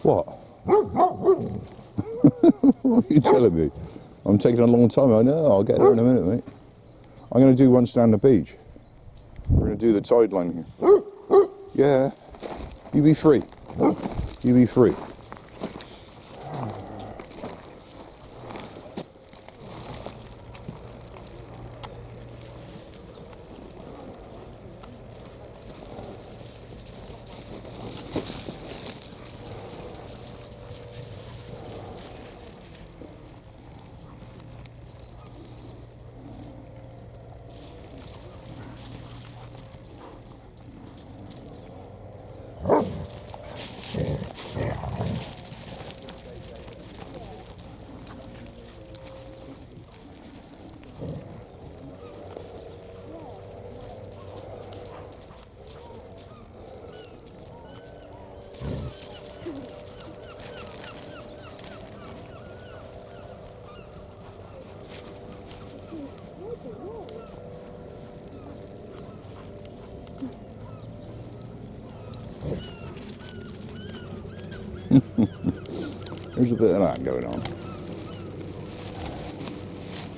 What? What are you telling me? I'm taking a long time. I know. I'll get there in a minute, mate. I'm going to do one down the beach. We're going to do the tide line here. Yeah. You be free. You be free. There's a bit of that going on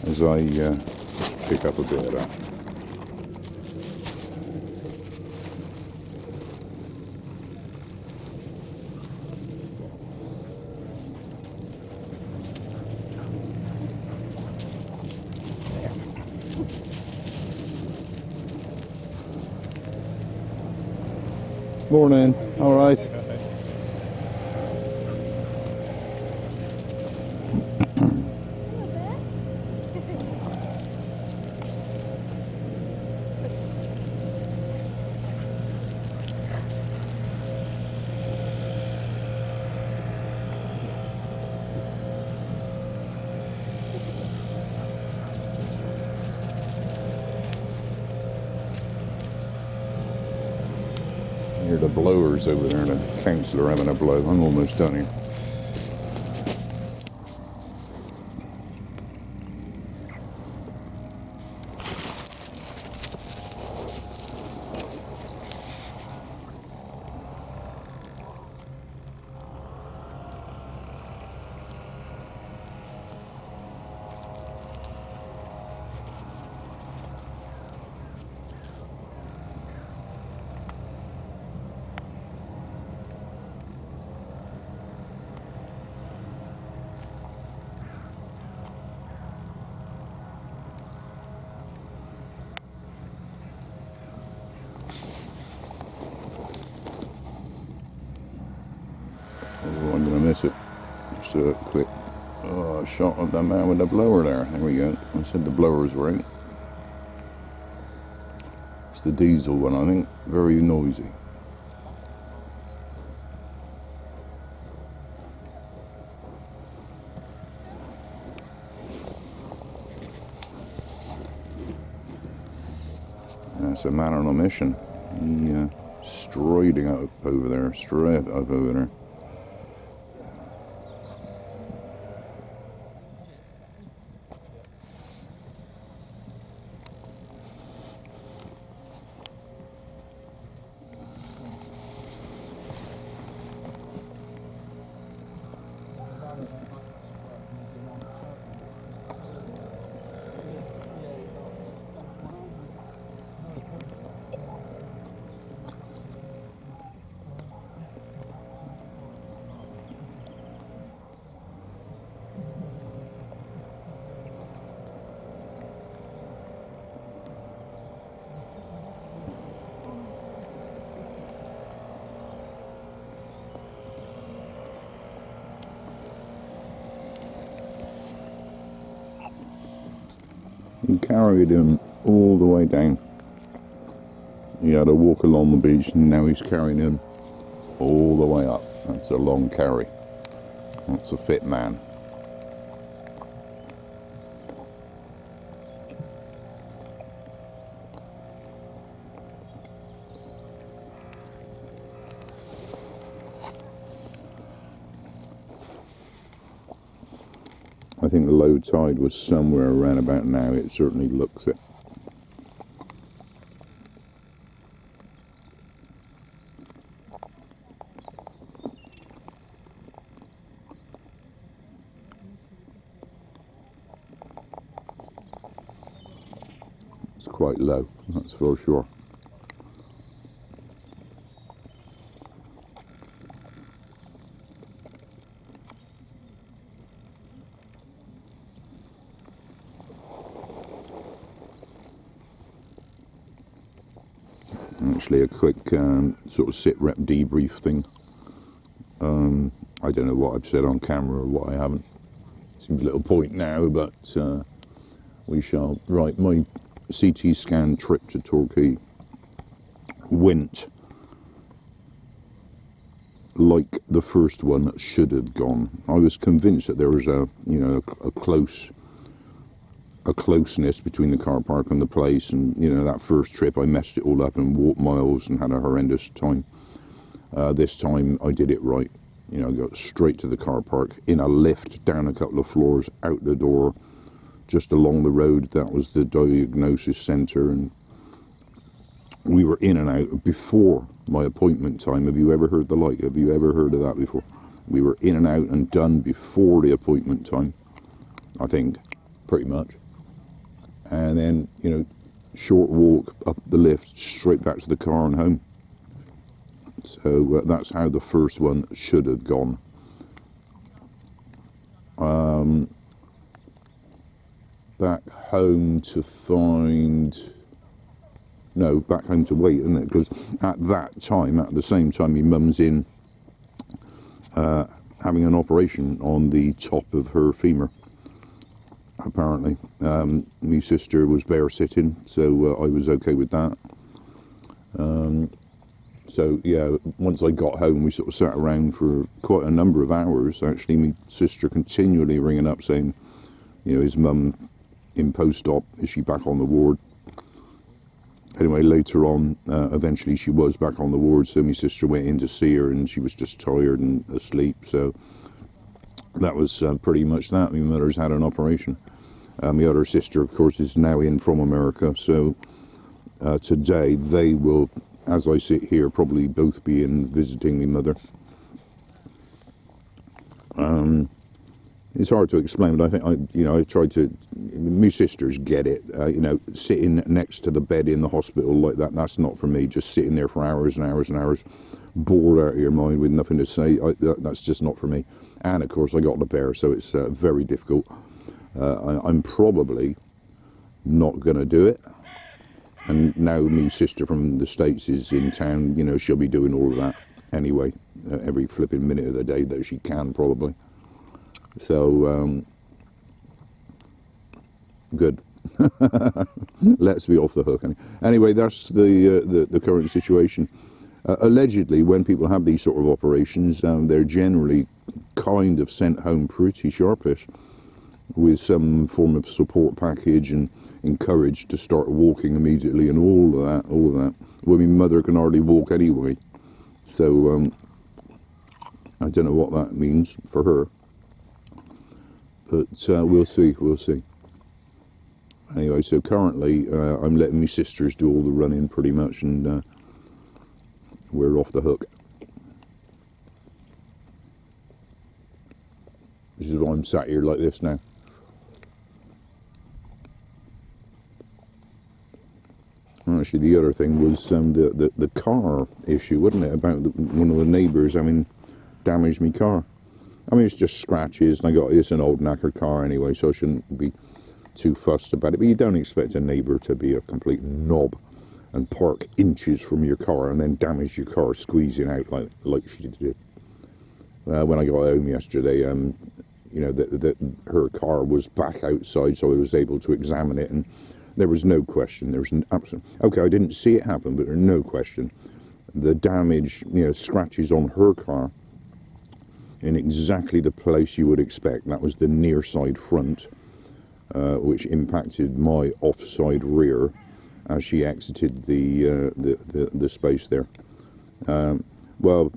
as I pick up a bit of that. Morning. All right. Hear the blowers over there, the councillor having a blow. I'm almost done here. Oh, I'm going to miss it. Just a quick shot of that man with the blower there. There we go. I said the blowers were out. It's the diesel one, I think. Very noisy. That's a man on a mission. He striding up over there, straight up over there. He carried him all the way down. He had to walk along the beach, and now he's carrying him all the way up. That's a long carry. That's a fit man. I think the low tide was somewhere around about now. It certainly looks it. quite low, that's for sure. Actually, a quick sort of sit-rep debrief thing. I don't know what I've said on camera or what I haven't. Seems a little point now, but we shall. Right, my CT scan trip to Torquay went like the first one should have gone. I was convinced that there was a closeness between the car park and the place, and that first trip I messed it all up and walked miles and had a horrendous time. This time I did it right. I got straight to the car park, in a lift, down a couple of floors, out the door, just along the road. That was the diagnosis centre, and we were in and out before my appointment time. Have you ever heard the like? Have you ever heard of that before? We were in and out and done before the appointment time, I think, pretty much. And then, short walk up the lift, straight back to the car and home. So that's how the first one should have gone. Back home to back home to wait, isn't it? Because at the same time, my mum's in having an operation on the top of her femur. Apparently, my sister was bear sitting, so I was okay with that. So yeah, once I got home, we sort of sat around for quite a number of hours. Actually, my sister continually ringing up saying, is mum in post-op? Is she back on the ward? Anyway, later on, eventually she was back on the ward, so my sister went in to see her, and she was just tired and asleep. So that was pretty much that. My mother's had an operation. My other sister, of course, is now in from America. So today they will, as I sit here, probably both be in visiting my mother. It's hard to explain, but I think I tried to. My sisters get it. Sitting next to the bed in the hospital like that, that's not for me. Just sitting there for hours and hours and hours, bored out of your mind with nothing to say. That's just not for me. And of course, I got the bear, so it's very difficult. I'm probably not going to do it. And now my sister from the States is in town, she'll be doing all of that anyway, every flipping minute of the day that she can, probably. So, good. Let's be off the hook. Anyway, that's the current situation. Allegedly, when people have these sort of operations, they're generally kind of sent home pretty sharpish with some form of support package and encouraged to start walking immediately and all of that. Well, my mother can hardly walk anyway, so I don't know what that means for her, but we'll see. Anyway, so currently I'm letting my sisters do all the running pretty much, and we're off the hook. This is why I'm sat here like this now. Actually, the other thing was the car issue, wasn't it? About one of the neighbours having damaged my car. I mean, it's just scratches, and it's an old knackered car anyway, so I shouldn't be too fussed about it. But you don't expect a neighbour to be a complete knob and park inches from your car and then damage your car, squeezing out like she did. When I got home yesterday, her car was back outside, so I was able to examine it, and there was no question. There was okay, I didn't see it happen, but there's no question. The damage, scratches on her car in exactly the place you would expect. That was the near side front, which impacted my offside rear as she exited the space there. Well,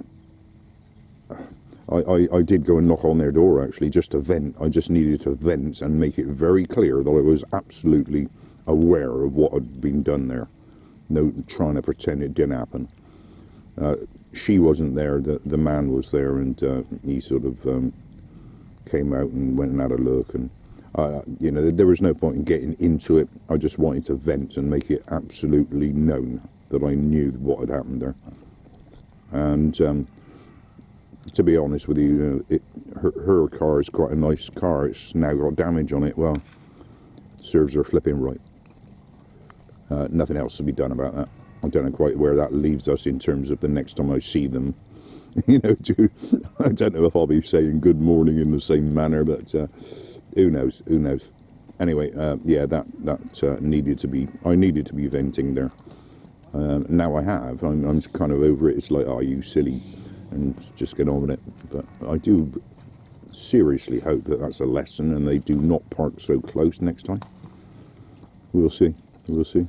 I did go and knock on their door, actually, just to vent. I just needed to vent and make it very clear that I was absolutely aware of what had been done there. No trying to pretend it didn't happen. She wasn't there, the man was there, and he sort of came out and went and had a look, and You know, there was no point in getting into it. I just wanted to vent and make it absolutely known that I knew what had happened there. And to be honest with you, her car is quite a nice car. It's now got damage on it. Well, serves her flipping right. Nothing else to be done about that. I don't know quite where that leaves us in terms of the next time I see them. You know, I don't know if I'll be saying good morning in the same manner, but who knows? Who knows? Anyway, yeah, that needed to be. I needed to be venting there. Now I have. I'm kind of over it. It's like, oh, you silly, and just get on with it. But I do seriously hope that that's a lesson, and they do not park so close next time. We'll see. We'll see.